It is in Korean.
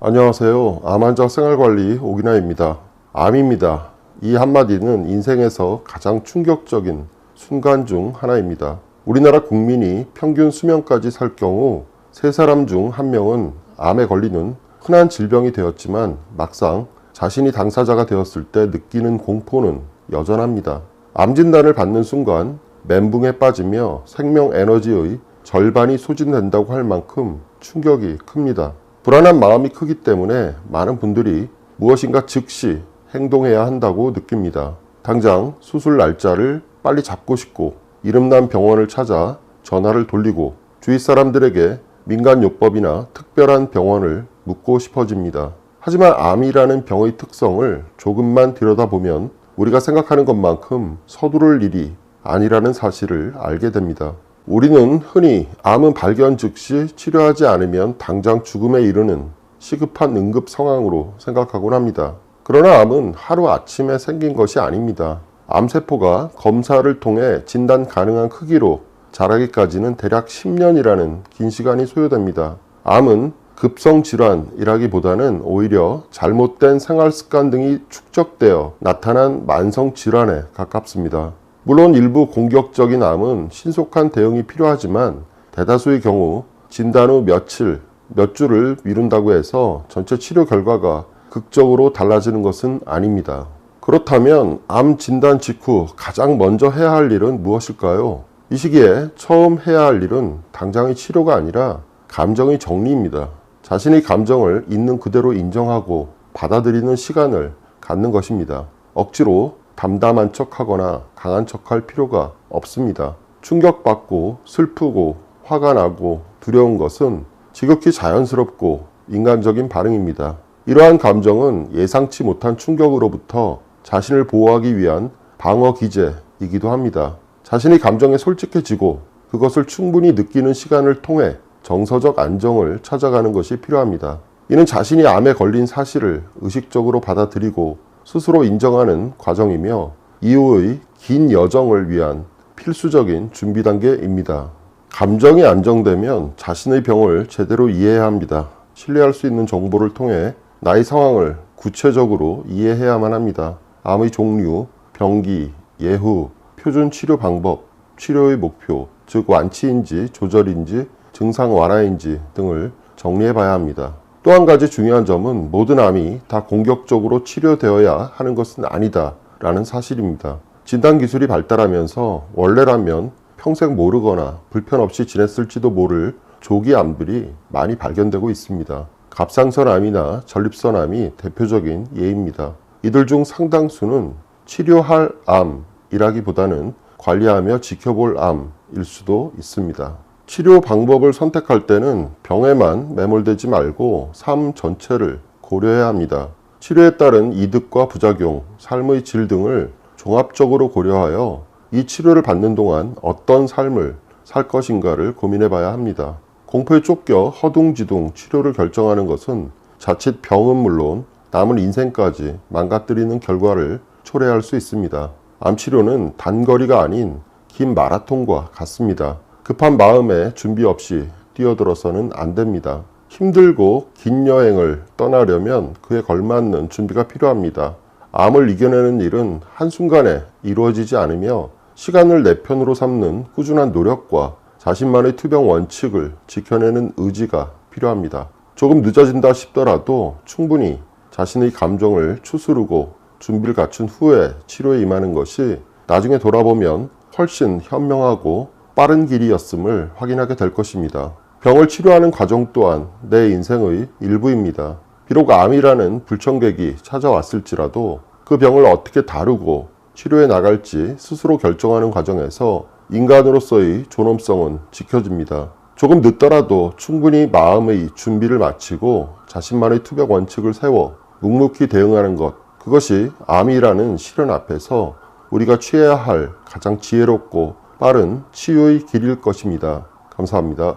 안녕하세요. 암환자 생활관리 오기나입니다. 암입니다. 이 한마디는 인생에서 가장 충격적인 순간 중 하나입니다. 우리나라 국민이 평균 수명까지 살 경우 3사람 중 1명은 암에 걸리는 흔한 질병이 되었지만 막상 자신이 당사자가 되었을 때 느끼는 공포는 여전합니다. 암 진단을 받는 순간 멘붕에 빠지며 생명 에너지의 절반이 소진된다고 할 만큼 충격이 큽니다. 불안한 마음이 크기 때문에 많은 분들이 무엇인가 즉시 행동해야 한다고 느낍니다. 당장 수술 날짜를 빨리 잡고 싶고 이름난 병원을 찾아 전화를 돌리고 주위 사람들에게 민간요법이나 특별한 병원을 묻고 싶어집니다. 하지만 암이라는 병의 특성을 조금만 들여다보면 우리가 생각하는 것만큼 서두를 일이 아니라는 사실을 알게 됩니다. 우리는 흔히 암은 발견 즉시 치료하지 않으면 당장 죽음에 이르는 시급한 응급 상황으로 생각하곤 합니다. 그러나 암은 하루아침에 생긴 것이 아닙니다. 암세포가 검사를 통해 진단 가능한 크기로 자라기까지는 대략 10년이라는 긴 시간이 소요됩니다. 암은 급성질환이라기보다는 오히려 잘못된 생활습관 등이 축적되어 나타난 만성질환에 가깝습니다. 물론 일부 공격적인 암은 신속한 대응이 필요하지만 대다수의 경우 진단 후 며칠, 몇 주를 미룬다고 해서 전체 치료 결과가 극적으로 달라지는 것은 아닙니다. 그렇다면 암 진단 직후 가장 먼저 해야 할 일은 무엇일까요? 이 시기에 처음 해야 할 일은 당장의 치료가 아니라 감정의 정리입니다. 자신의 감정을 있는 그대로 인정하고 받아들이는 시간을 갖는 것입니다. 억지로 담담한 척하거나 강한 척할 필요가 없습니다. 충격받고 슬프고 화가 나고 두려운 것은 지극히 자연스럽고 인간적인 반응입니다. 이러한 감정은 예상치 못한 충격으로부터 자신을 보호하기 위한 방어 기제이기도 합니다. 자신의 감정에 솔직해지고 그것을 충분히 느끼는 시간을 통해 정서적 안정을 찾아가는 것이 필요합니다. 이는 자신이 암에 걸린 사실을 의식적으로 받아들이고 스스로 인정하는 과정이며 이후의 긴 여정을 위한 필수적인 준비 단계입니다. 감정이 안정되면 자신의 병을 제대로 이해해야 합니다. 신뢰할 수 있는 정보를 통해 나의 상황을 구체적으로 이해해야만 합니다. 암의 종류, 병기, 예후, 표준 치료 방법, 치료의 목표, 즉 완치인지 조절인지 증상 완화인지 등을 정리해 봐야 합니다. 또 한 가지 중요한 점은 모든 암이 다 공격적으로 치료되어야 하는 것은 아니다 라는 사실입니다. 진단기술이 발달하면서 원래라면 평생 모르거나 불편 없이 지냈을지도 모를 조기 암들이 많이 발견되고 있습니다. 갑상선암이나 전립선암이 대표적인 예입니다. 이들 중 상당수는 치료할 암이라기보다는 관리하며 지켜볼 암일 수도 있습니다. 치료 방법을 선택할 때는 병에만 매몰되지 말고 삶 전체를 고려해야 합니다. 치료에 따른 이득과 부작용, 삶의 질 등을 종합적으로 고려하여 이 치료를 받는 동안 어떤 삶을 살 것인가를 고민해 봐야 합니다. 공포에 쫓겨 허둥지둥 치료를 결정하는 것은 자칫 병은 물론 남은 인생까지 망가뜨리는 결과를 초래할 수 있습니다. 암치료는 단거리가 아닌 긴 마라톤과 같습니다. 급한 마음에 준비 없이 뛰어들어서는 안 됩니다. 힘들고 긴 여행을 떠나려면 그에 걸맞는 준비가 필요합니다. 암을 이겨내는 일은 한순간에 이루어지지 않으며 시간을 내 편으로 삼는 꾸준한 노력과 자신만의 투병 원칙을 지켜내는 의지가 필요합니다. 조금 늦어진다 싶더라도 충분히 자신의 감정을 추스르고 준비를 갖춘 후에 치료에 임하는 것이 나중에 돌아보면 훨씬 현명하고 빠른 길이었음을 확인하게 될 것입니다. 병을 치료하는 과정 또한 내 인생의 일부입니다. 비록 암이라는 불청객이 찾아왔을지라도 그 병을 어떻게 다루고 치료해 나갈지 스스로 결정하는 과정에서 인간으로서의 존엄성은 지켜집니다. 조금 늦더라도 충분히 마음의 준비를 마치고 자신만의 투병 원칙을 세워 묵묵히 대응하는 것, 그것이 암이라는 시련 앞에서 우리가 취해야 할 가장 지혜롭고 빠른 치유의 길일 것입니다. 감사합니다.